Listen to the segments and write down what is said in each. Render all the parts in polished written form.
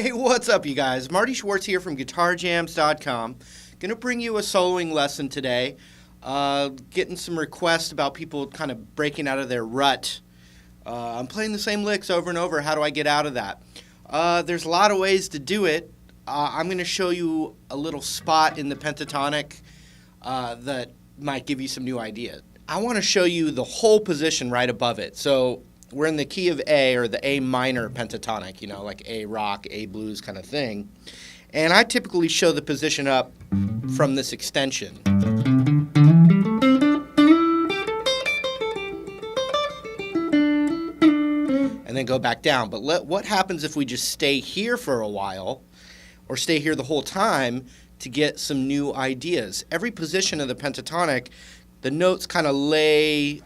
Hey, what's up, you guys? Marty Schwartz here from GuitarJams.com. Gonna bring you a soloing lesson today. Getting some requests about people kind of breaking out of their rut. I'm playing the same licks over and over. How do I get out of that? There's a lot of ways to do it. I'm going to show you a little spot in the pentatonic that might give you some new ideas. I want to show you the whole position right above it. So we're in the key of A, or the A minor pentatonic, you know, like A rock, A blues kind of thing. And I typically show the position up from this extension. And then go back down. But what happens if we just stay here for a while, or stay here the whole time, to get some new ideas? Every position of the pentatonic, the notes kind of lay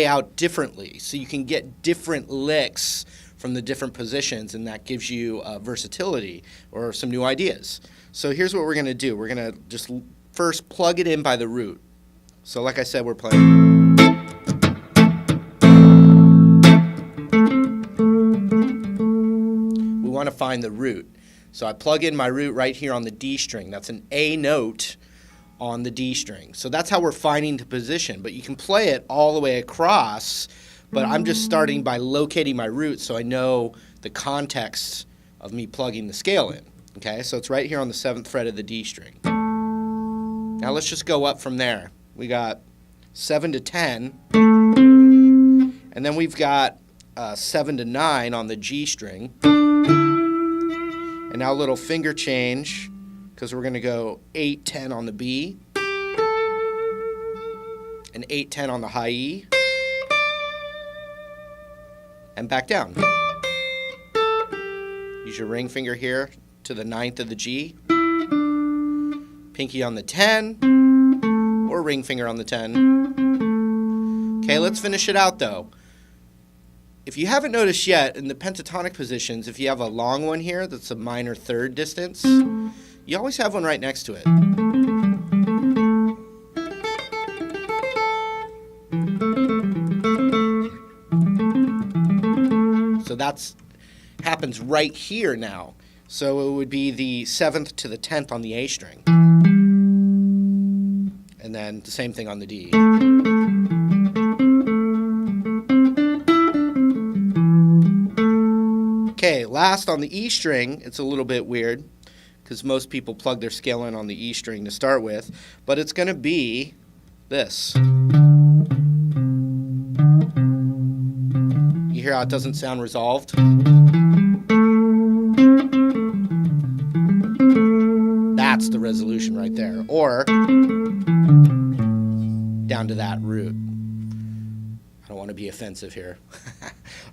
out differently, so you can get different licks from the different positions, and that gives you versatility or some new ideas. So here's what we're going to do. We're going to just first plug it in by the root. So like I said, we're playing. We want to find the root. So I plug in my root right here on the D string. That's an A note on the D string. So that's how we're finding the position. But you can play it all the way across, but I'm just starting by locating my root so I know the context of me plugging the scale in. Okay, so it's right here on the 7th fret of the D string. Now let's just go up from there. We got 7 to 10, and then we've got 7 to 9 on the G string. And now a little finger change, because we're going to go 8, 10 on the B, and 8, 10 on the high E, and back down. Use your ring finger here to the 9th of the G, pinky on the 10, or ring finger on the 10. Okay, let's finish it out though. If you haven't noticed yet, in the pentatonic positions, if you have a long one here that's a minor third distance, you always have one right next to it. So that's happens right here now. So it would be the 7th to the 10th on the A string. And then the same thing on the D. Okay, last on the E string, it's a little bit weird because most people plug their scale in on the E string to start with, but it's going to be this. You hear how it doesn't sound resolved? That's the resolution right there, or down to that root. I don't want to be offensive here.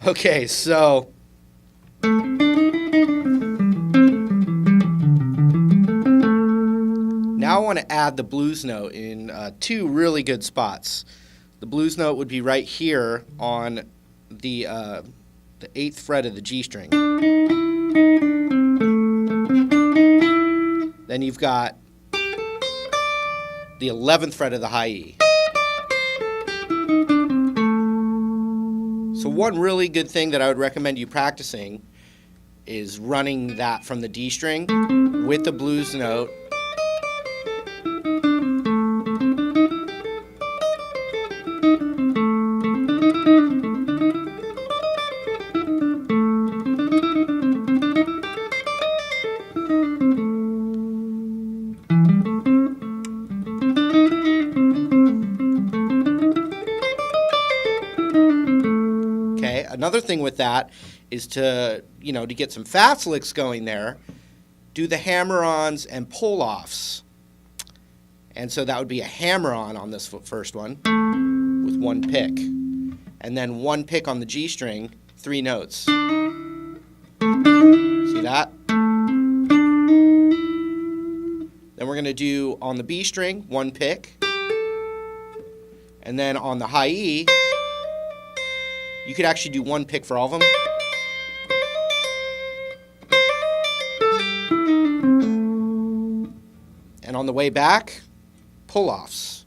Okay, so now I want to add the blues note in two really good spots. The blues note would be right here on the 8th fret of the G string. Then you've got the 11th fret of the high E. So one really good thing that I would recommend you practicing is running that from the D string with the blues note. Another thing with that is to get some fast licks going there, do the hammer-ons and pull-offs. And so that would be a hammer-on on this first one with one pick. And then one pick on the G string, 3 notes. See that? Then we're going to do on the B string, 1 pick. And then on the high E, you could actually do 1 pick for all of them. And on the way back, pull-offs.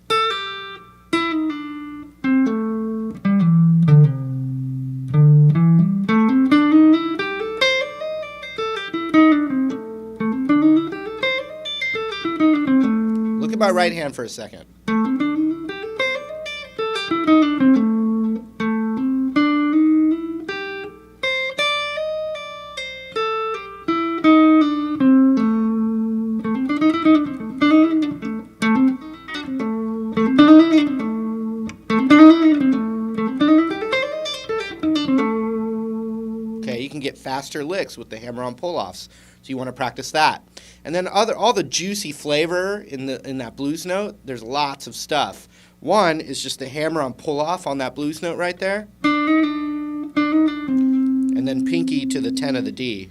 my right hand for a second. Okay, you can get faster licks with the hammer-on pull-offs, so you want to practice that. And then all the juicy flavor in that blues note, there's lots of stuff. One is just the hammer-on pull-off on that blues note right there, and then pinky to the 10 of the D.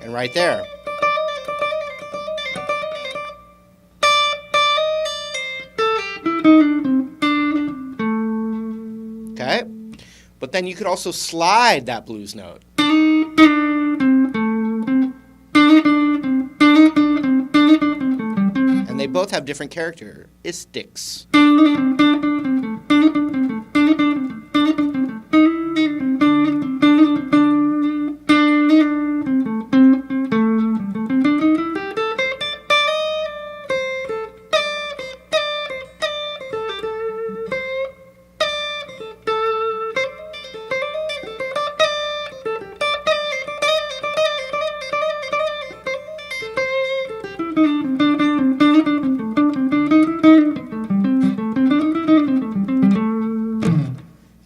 And right there. Okay? But then you could also slide that blues note. And they both have different characteristics.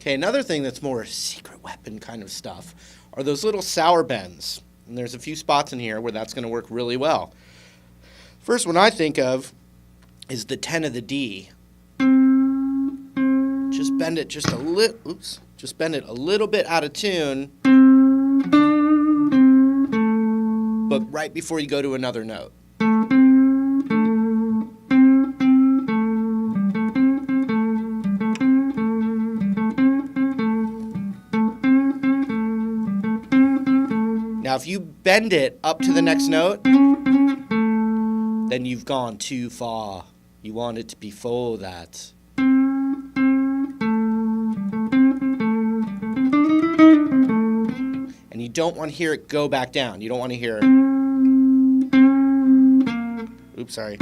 Okay, another thing that's more secret weapon kind of stuff are those little sour bends. And there's a few spots in here where that's going to work really well. First one I think of is the 10 of the D. Just bend it just a little, just bend it a little bit out of tune, but right before you go to another note. Now, if you bend it up to the next note, then you've gone too far. You want it to be full that. And you don't want to hear it go back down. You don't want to hear... Oops, sorry.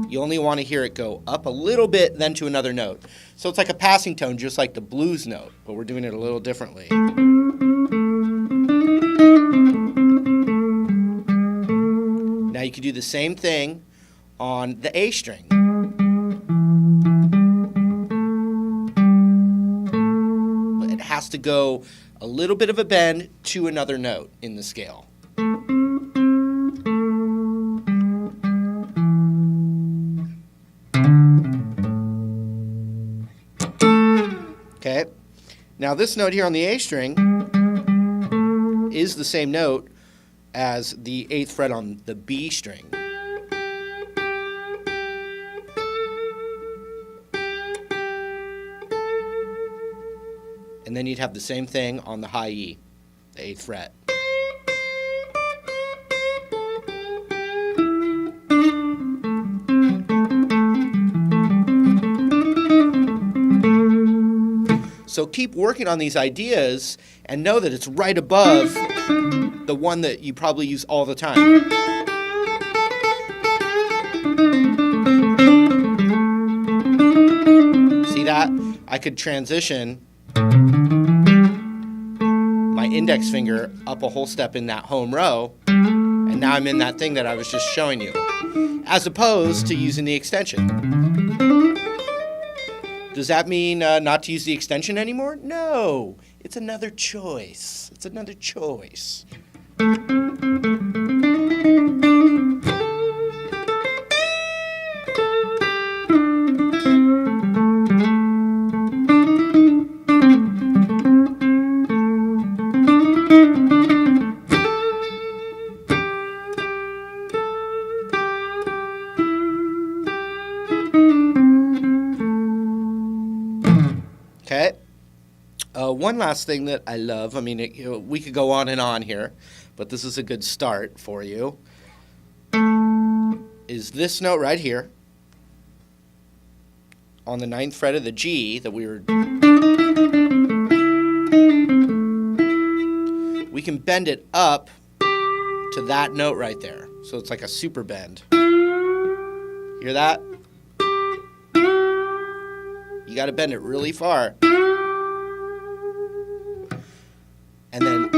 You only want to hear it go up a little bit, then to another note. So it's like a passing tone, just like the blues note, but we're doing it a little differently. Now you can do the same thing on the A string. But it has to go a little bit of a bend to another note in the scale. Okay. Now this note here on the A string is the same note as the 8th fret on the B string. And then you'd have the same thing on the high E, the 8th fret. So keep working on these ideas and know that it's right above the one that you probably use all the time. See that? I could transition my index finger up a whole step in that home row, and now I'm in that thing that I was just showing you, as opposed to using the extension. Does that mean not to use the extension anymore? No, it's another choice. It's another choice. Okay. One last thing that I love, I mean, we could go on and on here, but this is a good start for you, is this note right here on the 9th fret of the G that we can bend it up to that note right there. So it's like a super bend. Hear that? You got to bend it really far. And then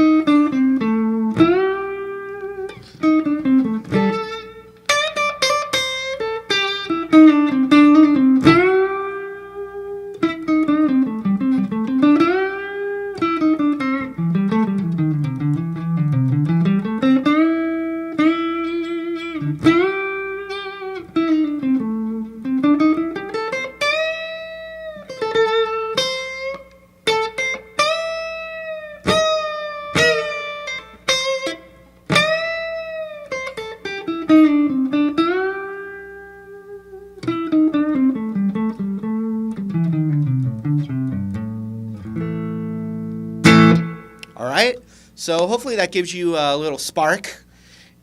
all right, so hopefully that gives you a little spark,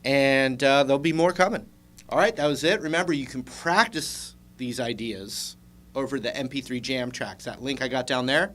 and there'll be more coming. All right, that was it. Remember, you can practice these ideas over the MP3 jam tracks, that link I got down there.